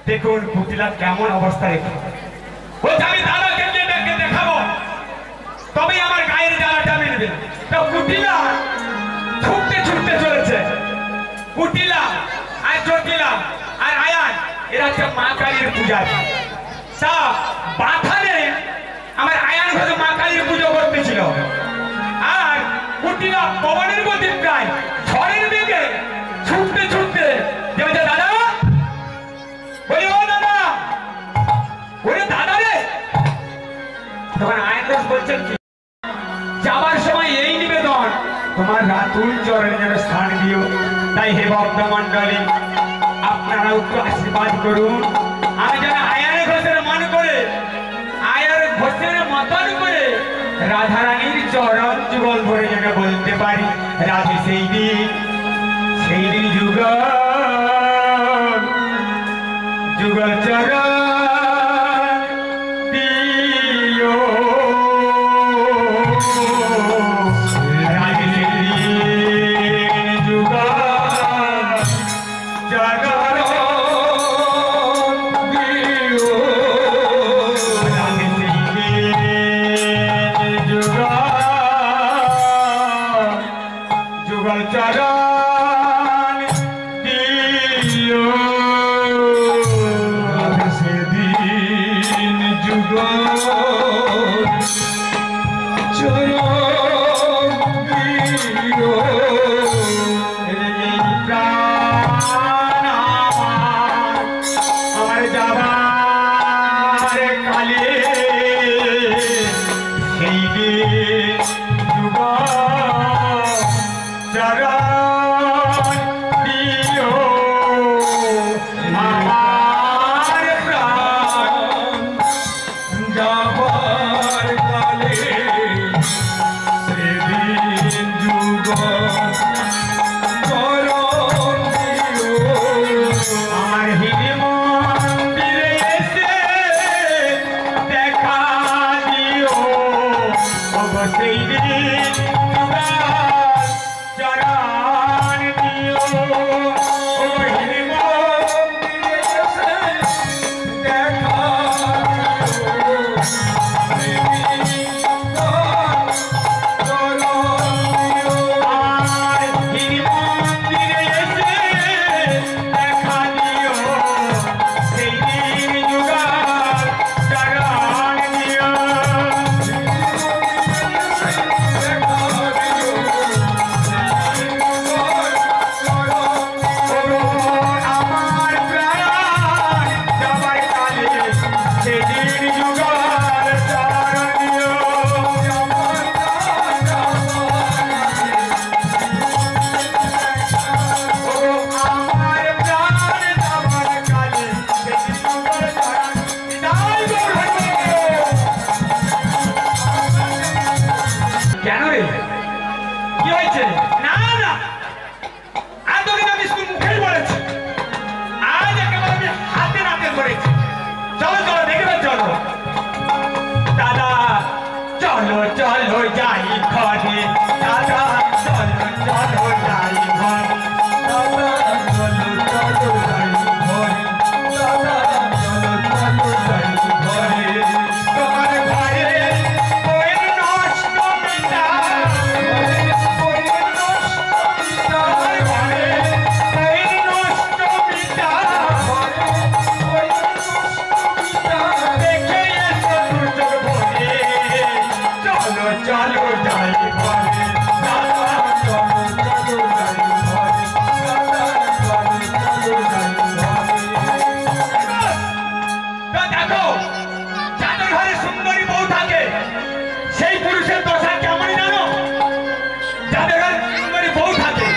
দেখুন কুটিলা কেমন অবস্থা রেখে বলছে আমি দাদাকে গিয়ে দেখাবো তবেই আমার গায়ের জ্বালাটা মিলবে। তো কুটিলা ছুটতে ছুটতে চলেছে। কুটিলা আর জটিলা আর আয়ান এরা হচ্ছে মা কালীর পূজারী। তা বাথানে আমার আয়ান হয়তো মা কালীর পুজো করতেছিল আর কুটিলা পবনের মধ্যে প্রায় ঝড়ের বেগে ছুটতে ছুটতে বলছে দাদা, বলি ও দাদা, ওরে দাদা রে। তখন আয়ান দাস বলছেন কি যাবার সময় এই নিবেদন তোমার রাতুল চরণে যেন স্থান দিও। তাই হে ভক্ত মন্ডলী আপনারা একটু আশীর্বাদ করুন। আমি যেন আয়ার ঘোষের মন করে আয়ার ঘোষের মতন করে রাধারানীর চরণ যুগল ধরে যেন বলতে পারি রাধে সেই দিন যুগল যুগল চরণ দিও। রাধে সেই দিন যুগল চরণ দিও। রাধে সেই দিন যুগল যুগল চরণ দিও। রাধে সেদিন যুগল চরণ দিও। এই প্রাণ আমার যাবার কালে সেই দিন যুগল চরণ দিও। আমার প্রাণ যাবার কালে সেদিন যুগল চরণ দিও। আমার হিরে মন্দিরে এসে দেখা দিও। সেই দিন যুগল চরণ দিও। ও হিরে মন্দিরে এসে দেখা দিও। সেদিন যুগল চরণ দিও। আর হিরে মন্দিরে এসে দেখা দিও। সেই দিন যুগল চরণ দিও। আমার প্রাণ যাবার কালে সেদিন যুগল চরণ দিও। আমার প্রাণ যাবার কালে সেদিন যুগল চরণ কেন রে কি হয়েছে? না না এতদিন আমি শুধু মুখেই বলেছি, আজ একেবারে আমি হাতে নাতে করেছি। চলো চলো দেখবে চলো দাদা, চলো চলো যাই ঘরে দাদা, চলো চলো যাই ঘরে দাদা, চলো চলো যাই ঘরে দাদা, চলো চলো যাই ঘরে। তোমার ঘরে কোয়েল নষ্ট মিটা, কোয়েল নষ্ট মিটা, ঘরে কোয়েল নষ্ট মিটা, ঘরে কোয়েল নষ্ট মিটা। দেখে এসো দু চোখ ভরে, চলো চলো যাই ঘরে দাদা, চলো চলো যাই ঘরে দাদা, চলো চলো যাই ঘরে। তো দেখো যাদের ঘরে সুন্দরী বউ থাকে সেই পুরুষের দশা কেমন জানো? যাদের ঘরে সুন্দরী বউ থাকে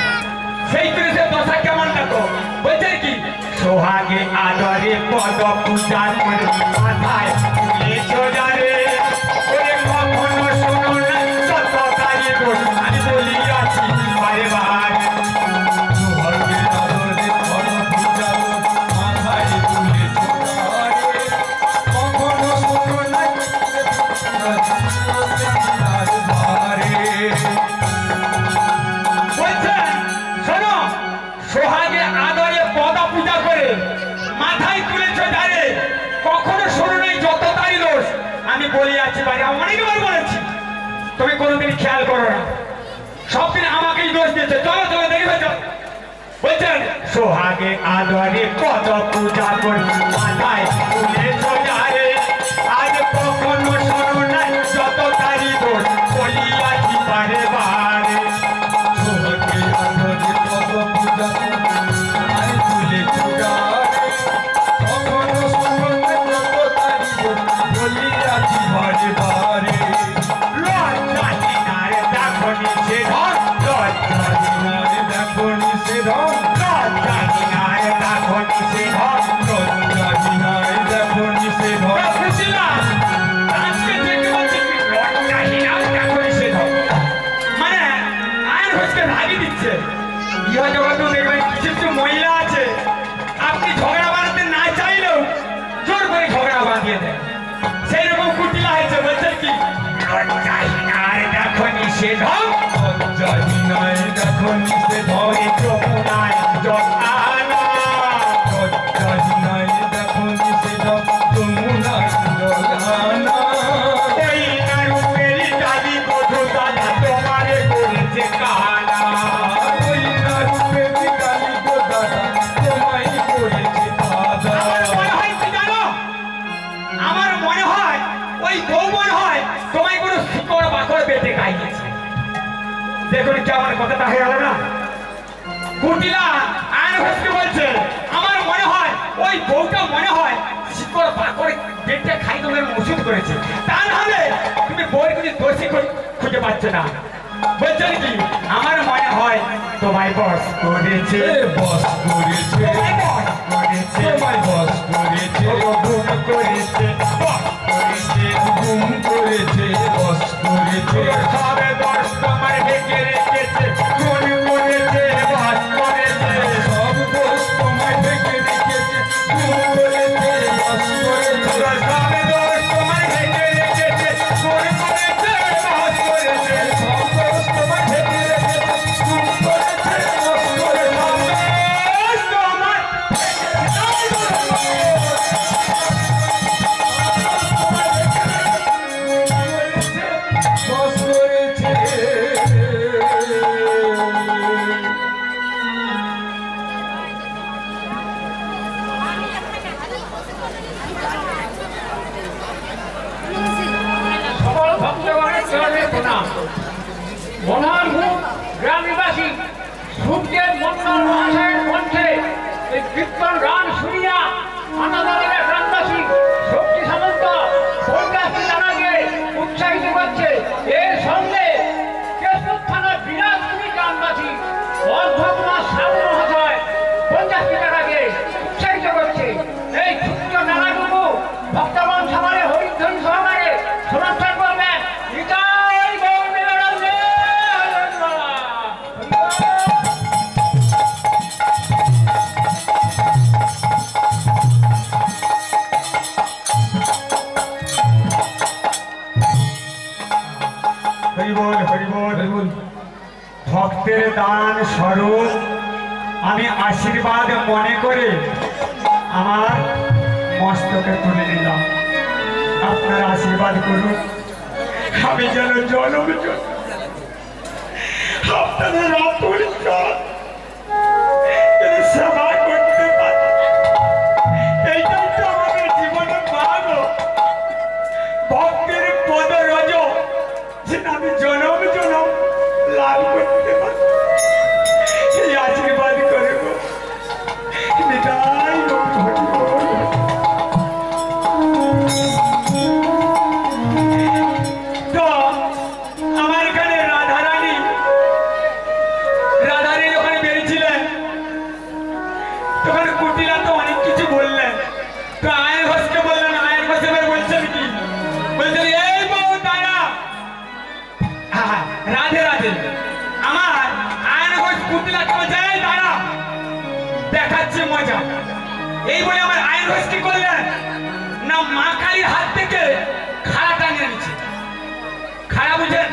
সেই পুরুষের দশা কেমন দেখো? বলছে কি সোহাগে আদরে পদ পূজা করে মাথায় তুলেছো যারে। ওরে কখনো শোনো না যত তাই বল আমি বলিয়াছি বারে বারে। সোহাগে আদরে পদ পূজা মাথায় তুলেছো যারে। কখনো শোনো না বলছেন শোনো, সোহাগে আদরে পদা পূজা করে মাথায় তুলেছো অনেকবার বলেছি, তুমি কোনোদিন খেয়াল করো না, সব দিন আমাকেই দোষ দিয়েছে। চলো চলো দেরি হয়ে যাও। বলছেন সোহাগে আদরে কত পূজা করি, মাথায় তুলে সোজারে, আজ কখনো শোনো নাই যত তারি দোষ বলিয়াছি বারে বারে। সোহাগে আদরে কত পূজা করি, মাথায় তুলে সোজারে, কখনো শোনো নাই যত তারি দোষ বলিয়াছি বারে বারে। লজ্জা দিনারে দেখো নিচে ধর, লজ্জা দিনারে দেখো নিচে ধর, লজ্জা দিনারে দেখো নিচে ধর, লজ্জা দিনারে দেখো নিচে ধর। বুঝলাম আজকে থেকে বলছি কি লজ্জা দিনারে দেখো নিচে ধর, মানে আইন হচ্ছে ভাগি দিচ্ছে। ইহ জগতে দেখবেন কিছু কিছু মহিলা আছে, আপনি ঝগড়া বাঁধতে না চাইলেও জোর করে ঝগড়া বাঁধিয়ে দেয়। সেই রকম কুটিলা হয়েছে। বলছেন কি লজ্জা দিনারে দেখো নিচে ধর, লজ্জা দিনারে দেখো নিচে ধর, যমুনায় জটানা, লজ্জা দিনারে দেখো নিচে ধর, যমুনায় জলহানা। ওই না রূপের দাবি বধূ দাদা তোমারে করেছে কানা। ওই না রূপে বিকালি গো দাদা, তোমায় করেছে দাদা। আমার মনে হয় কি জানো, আমার মনে হয় ওই বউ মনে হয় তোমায় কোনো শিকড় বাকড় বেঁধে খাইয়েছে। দেখুন কি আমার কথাটা হয়ে গেল না? কুটিলা আইন ঘোষকে বলছে আমার মনে হয় ওই বউটা মনে হয় শিকড় বাকড় বেঁধে খাই তোমার ওষুধ করেছে, তা নাহলে তুমি বউয়ের কিছু দোষী খুঁজে পাচ্ছ না। বলছেন কি আমার মনে হয় তোমায় বস করেছে, বস করেছে, তোমায় বস করেছে, তোমায় বস করেছে, গুম করেছে, বস করেছে, গুম করেছে, বস করেছে। সবে দশ তোমার ঢেকে রেখেছে, খুন করেছে, বস করেছে। সব দোষ তোমায় ঢেকে রেখেছে, গুম করেছে, বস করেছে। সবে দশ তোমার ঢেকে রেখেছে, খুন করেছে, বস করেছে। সব দোষ তোমায় ঢেকে রেখেছে, গুম করেছে, বস করেছে। দোষ তোমার বস করেছে। সকল ভক্তগণের চরণে প্রণাম। মনোহরপুর গ্রামবাসী সূর্যের মন্ডল মহাশয়ের কণ্ঠে এই কীর্তন গান শুনিয়া আনন্দে গ্রামবাসী শক্তি সামন্ত পঞ্চাশটি জানাকে উৎসাহিত করছে। এর সঙ্গে কেশপুর থানার বিরাজপুরী গ্রামবাসী অর্ধকুমার সামনে মহাশয় 50টি টাকাকে উৎসাহিত করছে। এই ছোট্ট নানাটুকু ভক্তগণ সবাই হরিধ্বনি সহকারে সমর্থন করবেন। নিতাই গৌর নিগমানন্দে হরিবল হরিবল। বলুন, ভক্তের দান স্বরূপ আমি আশীর্বাদ মনে করে আমার মস্তকে তুলে নিলাম। আপনারা আশীর্বাদ করুন, আমি যেন জনম আপনাদের অপরিষ্কার সেবা করতে পারি। এইটাই তো আমাদের জীবনে পাবো ভক্তের পদ রজ, যেটা আমি জনম জনম লাভ করতে পারি। এই আশীর্বাদ করে গো নিতাই গৌর হরিবল। তো আমার এখানে রাধারানী যখন বেরিয়েছিলেন তখন কুটিলা তো অনেক কিছু বললেন। তো আয়ের ঘোষকে বললেন, আয়ের ঘোষ এবার বলছেন কি, বলছেন এই বউ দাঁড়া। রাধে রাধে। আমার আয়ের ঘোষ কুটিলাকে বলছে এই দাঁড়া, দেখাচ্ছে মজা। এই বলে আমার আয়ের ঘোষ কি করলেন না, মা কালীর হাত থেকে খাড়া টানিয়ে নিচ্ছে। খাড়া বুঝেন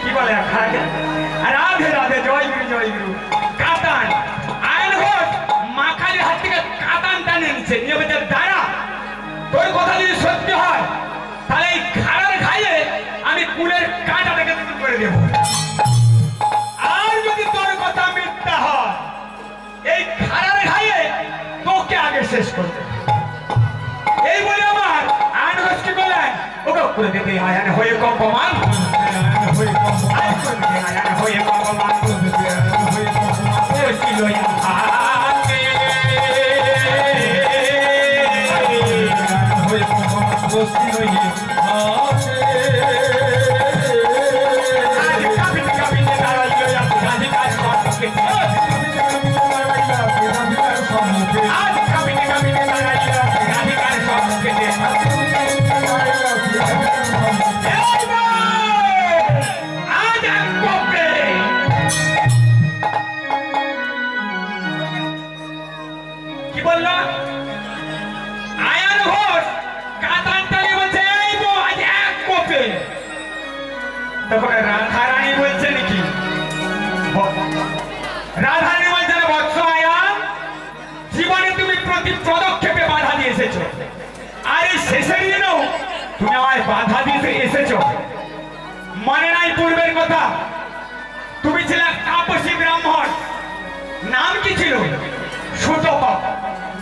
কি বলে খাড়াকে? রাধে রাধে, জয় গুরু জয় গুরু। কাতান আয়ের ঘোষ মা কালীর হাত থেকে কাতান টানিয়ে নিচ্ছে, নিয়ে বলছে দাঁড়া, তোর কথা যদি সত্যি হয় তাহলে এই খাড়ার ঘায়ে আমি কুলের কাঁটাটাকে তুলে করে দেব। আর যদি তোর কথা মিথ্যা হয় এই খাড়ার ঘায়ে তোকে আগে শেষ করবে। এই বলে আমার আনগস কি বলেন ওকে করে দিতে আয়ান হয়ে কম্পমান হয়ে কম্পমান হয়ে কম্পমান ও ছিল হাতে হয়ে কম্পমান বস্তি হয়ে হাতে আজ কাপি কাপি দাঁড়াইলো গান্ধী কাজ করতে আজ কাপি কাপি দাঁড়াইলো গান্ধী কাজ করতে কি বললো আয়ান ঘোষ কাতানটালি বলছে এই তো আজ এক কোপে। তারপরে রাধারানী বলছে নাকি রাধারানী বলছে না বৎস আয়ান জীবনে তুমি প্রতি পদক্ষেপে বাধা দিয়ে এসেছো আর এই শেষের দিনেও তুমি আমায় বাধা দিতে এসেছো। মনে নাই পূর্বের কথা তুমি ছিলে তাপসী ব্রাহ্মণ নাম কি ছিল সুতপ।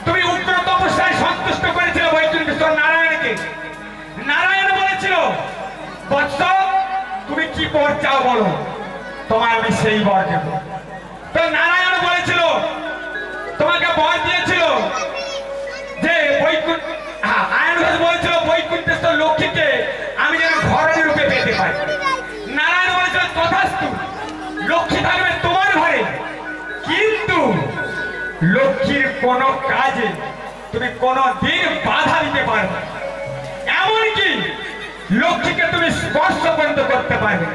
তুমি উগ্র তপস্যায় সন্তুষ্ট করেছিল বৈকুণ্ঠেশ্বর নারায়ণকে। নারায়ণ বলেছিল বৎস তুমি কি বর চাও বলো তোমায় আমি সেই বর দেব। তো নারায়ণ বলেছিল তোমাকে বর দিয়েছিল যে বৈকুণ্ঠ আয়ন ঘোষ বলেছিল বৈকুণ্ঠেশ্বর লক্ষ্মীকে আমি যেন ঘরের রূপে পেতে পাই। নারায়ণ বলেছিল তথাস্তু লক্ষ্মী থাকবে তোমার ঘরে কিন্তু লক্ষ্মীর কোন কাজে তুমি কোনদিন বাধা দিতে পারবে এমনকি লক্ষ্মীকে তুমি স্পর্শ পর্যন্ত করতে পারবে।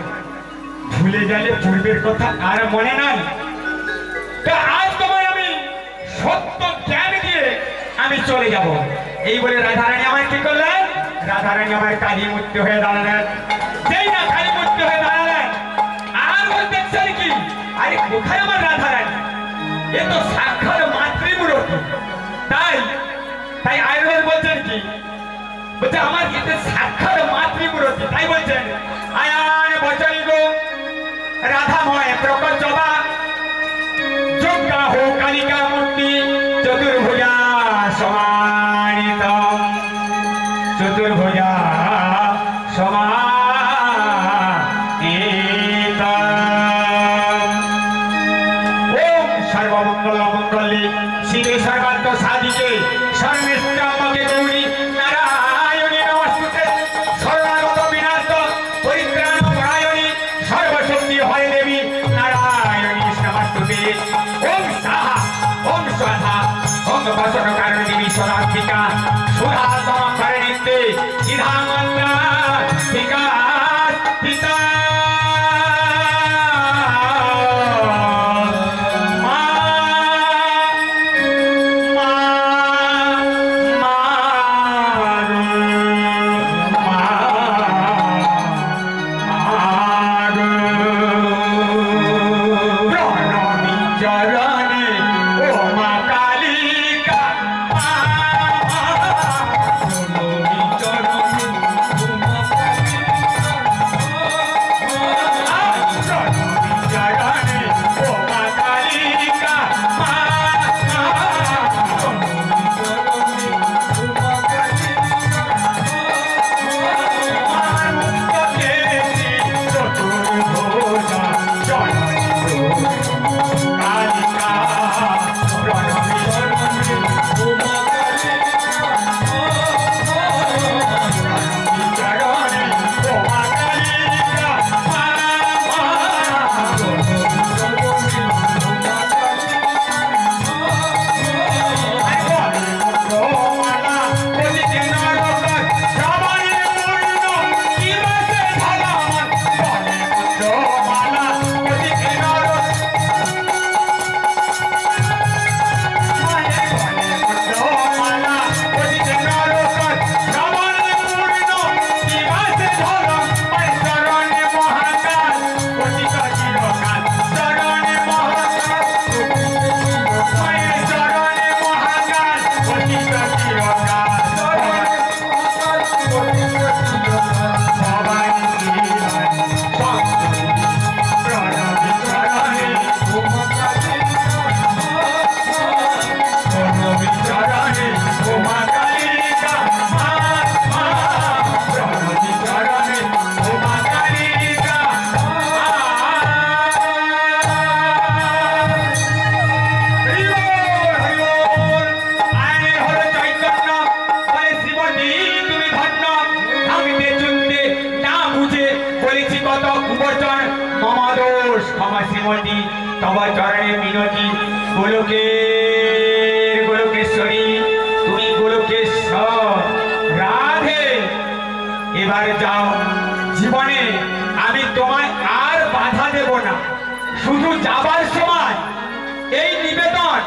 ভুলে গেলে পূর্বের কথা আর মনে নাই। তা আজ তোমায় আমি সত্য জ্ঞান দিয়ে আমি চলে যাব। এই বলে রাধারানী আমার কি করলেন রাধারানী আমার কালী মূর্তি হয়ে দাঁড়ালেন। যেই না কালী মূর্তি হয়ে দাঁড়ালেন আর দেখছেন কি আরে কোথায় আমার রাধারানী এ তো সাক্ষাৎ মাতৃমূর্তি। তাই তাই আয়ুর্বেদ বলছেন কি বলছে আমার এতে সাক্ষাৎ মাতৃমূর্তি। তাই বলছেন আয়ান বচন গো রাধাময় প্রকল্পবা যোগ্যা হো কালিকা মূর্তি চতুর্ভুজা সমানিত চতুর্ভুজা সমানিত ওম সর্বমঙ্গল মঙ্গলে শিবে সর্বার্থ সাধিকে সর্বেশ্বরকে গৌরী নারায়ণী নমস্তুতে সর্বাগত বিনাশ পরিত্রাণ পরায়ণী সর্বশক্তি হয় দেবী নারায়ণী নমস্তুতে ওম সাহা ওম স্বাহা ওম বসন কারণ দেবী সদাত্মিকা সুধা তম করে নিতে সিধা মন্ত্রা কত কুবচন মম দোষ ক্ষমা শ্রীমতী তব চরণে মিনতি গোলকেশ্বরী তুমি গোলকেশ্বর রাধে এবার যাও জীবনে আমি তোমায় আর বাধা দেব না শুধু যাবার সময় এই নিবেদন